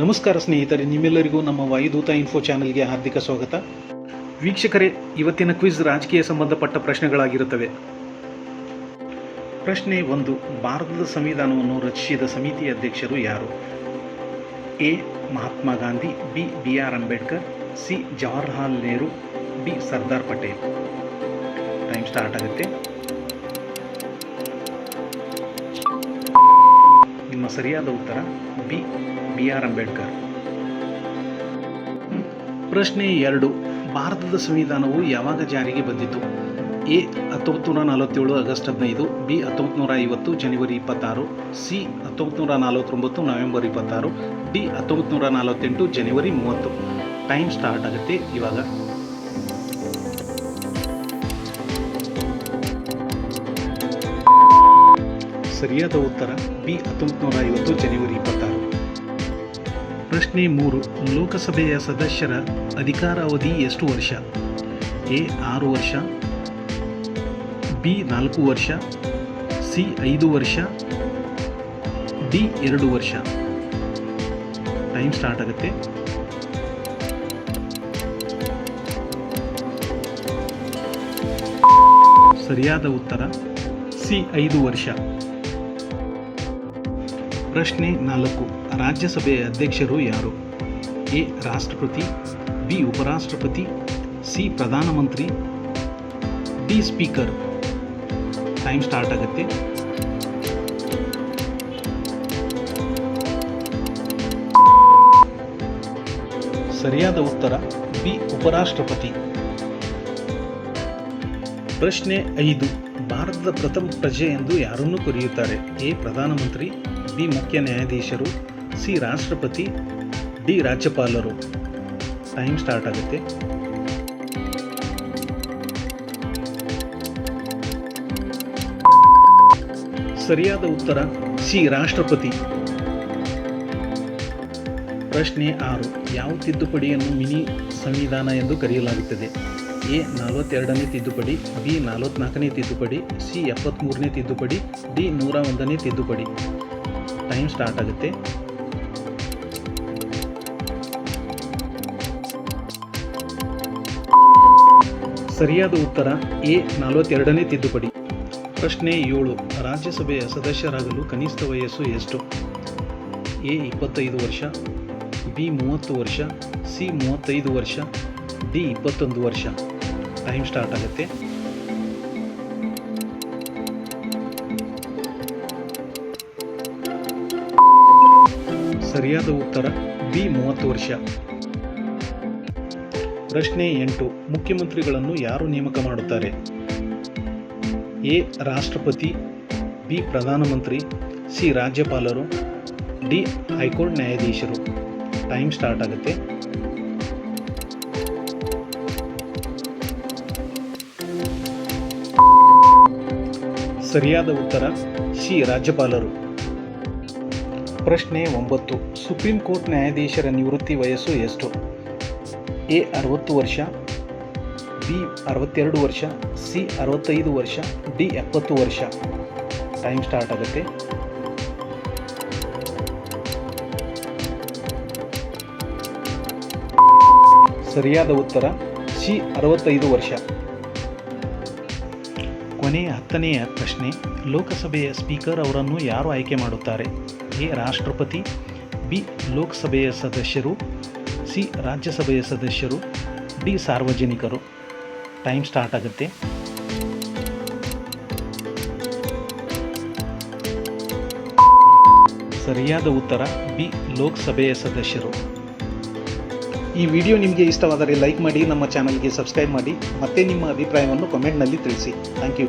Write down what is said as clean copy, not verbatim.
ನಮಸ್ಕಾರ ಸ್ನೇಹಿತರೆ, ನಿಮ್ಮೆಲ್ಲರಿಗೂ ನಮ್ಮ ವಾಯುದೂತ ಇನ್ಫೋ ಚಾನೆಲ್ಗೆ ಹಾರ್ದಿಕ ಸ್ವಾಗತ. ವೀಕ್ಷಕರೇ, ಇವತ್ತಿನ ಕ್ವಿಜ್ ರಾಜಕೀಯ ಸಂಬಂಧಪಟ್ಟ ಪ್ರಶ್ನೆಗಳಾಗಿರುತ್ತವೆ. ಪ್ರಶ್ನೆ 1. ಭಾರತದ ಸಂವಿಧಾನವನ್ನು ರಚಿಸಿದ ಸಮಿತಿಯ ಅಧ್ಯಕ್ಷರು ಯಾರು? A. Mahatma Gandhi, B. BR Ambedkar, C. Jawaharlal Nehru, D. Sardar Patel. Time start ಆಗುತ್ತೆ. ನಿಮ್ಮ ಸರಿಯಾದ ಉತ್ತರ ಬಿ. BR ಅಂಬೇಡ್ಕರ್. ಪ್ರಶ್ನೆ 2. ಭಾರತದ ಸಂವಿಧಾನವು ಯಾವಾಗ ಜಾರಿಗೆ ಬಂದಿತು? A. 1947 August 15, B. 1950 January 26, C. 1949 November 26, D. 1948 January 30. Time start ಆಗುತ್ತೆ ಇವಾಗ. ಸರಿಯಾದ ಉತ್ತರ ಬಿ. 1950 ಜನವರಿ 26. ಪ್ರಶ್ನೆ 3. ಲೋಕಸಭೆಯ ಸದಸ್ಯರ ಅಧಿಕಾರಾವಧಿ ಎಷ್ಟು ವರ್ಷ? ಎ. 6 ವರ್ಷ, ಬಿ. 4 ವರ್ಷ, ಸಿ. 5 ವರ್ಷ, ಡಿ. 2 ವರ್ಷ. ಟೈಮ್ ಸ್ಟಾರ್ಟ್ ಆಗುತ್ತೆ. ಸರಿಯಾದ ಉತ್ತರ ಸಿ. 5 ವರ್ಷ. ಪ್ರಶ್ನೆ 4. ರಾಜ್ಯಸಭೆಯ ಅಧ್ಯಕ್ಷರು ಯಾರು? ಎ. ರಾಷ್ಟ್ರಪತಿ, ಬಿ. ಉಪರಾಷ್ಟ್ರಪತಿ, ಸಿ. ಪ್ರಧಾನಮಂತ್ರಿ, ಡಿ. ಸ್ಪೀಕರ್. ಟೈಮ್ ಸ್ಟಾರ್ಟ್ ಆಗುತ್ತೆ. ಸರಿಯಾದ ಉತ್ತರ ಬಿ. ಉಪರಾಷ್ಟ್ರಪತಿ. ಪ್ರಶ್ನೆ 5. ಭಾರತದ ಪ್ರಥಮ ಪ್ರಜೆ ಎಂದು ಯಾರನ್ನು ಕರೆಯುತ್ತಾರೆ? ಎ. ಪ್ರಧಾನಮಂತ್ರಿ, ಬಿ. ಮುಖ್ಯ ನ್ಯಾಯಾಧೀಶರು, ಸಿ. ರಾಷ್ಟ್ರಪತಿ, ಡಿ. ರಾಜ್ಯಪಾಲರು. ಟೈಮ್ ಸ್ಟಾರ್ಟ್ ಆಗುತ್ತೆ. ಸರಿಯಾದ ಉತ್ತರ ಸಿ. ರಾಷ್ಟ್ರಪತಿ. ಪ್ರಶ್ನೆ 6. ಯಾವ ತಿದ್ದುಪಡಿಯನ್ನು ಮಿನಿ ಸಂವಿಧಾನ ಎಂದು ಕರೆಯಲಾಗುತ್ತದೆ? ಎ. 42ನೇ ತಿದ್ದುಪಡಿ, ಬಿ. 44ನೇ ತಿದ್ದುಪಡಿ, ಸಿ. 73ನೇ ತಿದ್ದುಪಡಿ, ಡಿ. 101ನೇ ತಿದ್ದುಪಡಿ. ಟೈಮ್ ಸ್ಟಾರ್ಟ್ ಆಗುತ್ತೆ. ಸರಿಯಾದ ಉತ್ತರ ಎ. 42ನೇ ತಿದ್ದುಪಡಿ. ಪ್ರಶ್ನೆ 7. ರಾಜ್ಯಸಭೆಯ ಸದಸ್ಯರಾಗಲು ಕನಿಷ್ಠ ವಯಸ್ಸು ಎಷ್ಟು? ಎ. 25 ವರ್ಷ, ಬಿ. 30 ವರ್ಷ, ಸಿ. 35 ವರ್ಷ, ಡಿ. 21 ವರ್ಷ. ಟೈಮ್ ಸ್ಟಾರ್ಟ್ ಆಗುತ್ತೆ. ಸರಿಯಾದ ಉತ್ತರ ಬಿ. 30 ವರ್ಷ. ಪ್ರಶ್ನೆ 8. ಮುಖ್ಯಮಂತ್ರಿಗಳನ್ನು ಯಾರು ನೇಮಕ ಮಾಡುತ್ತಾರೆ? ಎ. ರಾಷ್ಟ್ರಪತಿ, ಬಿ. ಪ್ರಧಾನಮಂತ್ರಿ, ಸಿ. ರಾಜ್ಯಪಾಲರು, ಡಿ. ಹೈಕೋರ್ಟ್ ನ್ಯಾಯಾಧೀಶರು. ಟೈಮ್ ಸ್ಟಾರ್ಟ್ ಆಗುತ್ತೆ. ಸರಿಯಾದ ಉತ್ತರ ಸಿ. ರಾಜ್ಯಪಾಲರು. ಪ್ರಶ್ನೆ 9. ಸುಪ್ರೀಂ ಕೋರ್ಟ್ ನ್ಯಾಯಾಧೀಶರ ನಿವೃತ್ತಿ ವಯಸ್ಸು ಎಷ್ಟು? ಎ. 60 ವರ್ಷ, ಬಿ. 62 ವರ್ಷ, ಸಿ. 65 ವರ್ಷ, ಡಿ. 70 ವರ್ಷ. ಟೈಮ್ ಸ್ಟಾರ್ಟ್ ಆಗುತ್ತೆ. ಸರಿಯಾದ ಉತ್ತರ ಸಿ. 65 ವರ್ಷ. ಕೊನೆಯ 10ನೆಯ ಪ್ರಶ್ನೆ. ಲೋಕಸಭೆಯ ಸ್ಪೀಕರ್ ಅವರನ್ನು ಯಾರು ಆಯ್ಕೆ ಮಾಡುತ್ತಾರೆ? ಎ. ರಾಷ್ಟ್ರಪತಿ, ಬಿ. ಲೋಕಸಭೆಯ ಸದಸ್ಯರು, ಸಿ. ರಾಜ್ಯಸಭೆಯ ಸದಸ್ಯರು, ಡಿ. ಸಾರ್ವಜನಿಕರು. ಟೈಮ್ ಸ್ಟಾರ್ಟ್ ಆಗುತ್ತೆ. ಸರಿಯಾದ ಉತ್ತರ ಬಿ. ಲೋಕಸಭೆಯ ಸದಸ್ಯರು. ಈ ವಿಡಿಯೋ ನಿಮಗೆ ಇಷ್ಟವಾದರೆ ಲೈಕ್ ಮಾಡಿ, ನಮ್ಮ ಚಾನಲ್ಗೆ ಸಬ್ಸ್ಕ್ರೈಬ್ ಮಾಡಿ, ಮತ್ತೆ ನಿಮ್ಮ ಅಭಿಪ್ರಾಯವನ್ನು ಕಾಮೆಂಟ್ನಲ್ಲಿ ತಿಳಿಸಿ. Thank you.